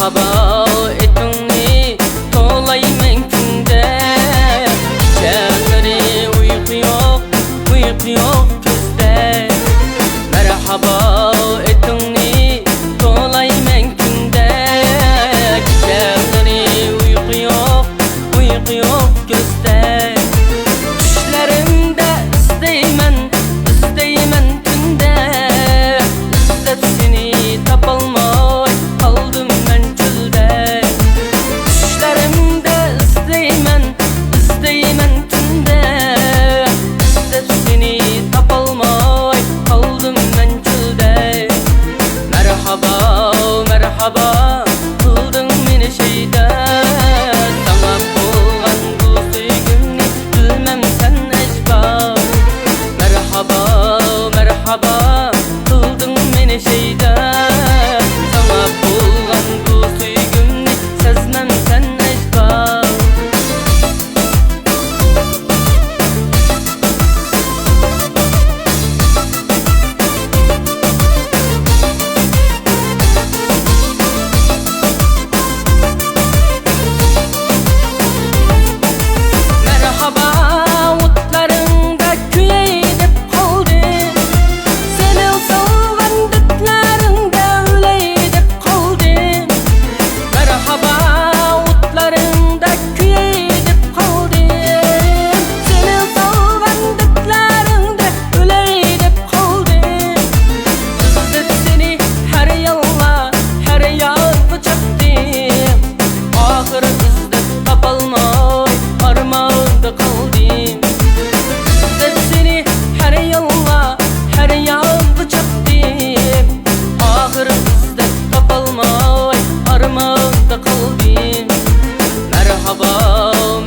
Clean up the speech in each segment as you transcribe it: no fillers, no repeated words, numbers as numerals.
Merhaba etini tolayman künde, geceleri uyku yok gözde. Merhaba etini tolayman künde, geceleri uyku yok gözde. Düşlerimde isteymen tünde, İzzet seni tapalmay kaldım ben çölde. Düşlerimde isteymen tünde, İzzet seni tapalmay kaldım ben çölde. Merhaba kıldın beni şeyde, sana bulgan bu sevgimni bilmem sen ecba. Merhaba kıldın beni şeyde, sana bulgan bu sevgimni sezmem sen ecba.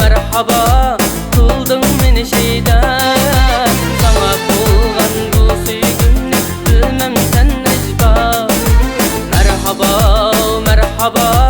Merhaba kıldın beni şeyde, sana bulgan bu sevgimni bilmem sen ecba. Merhaba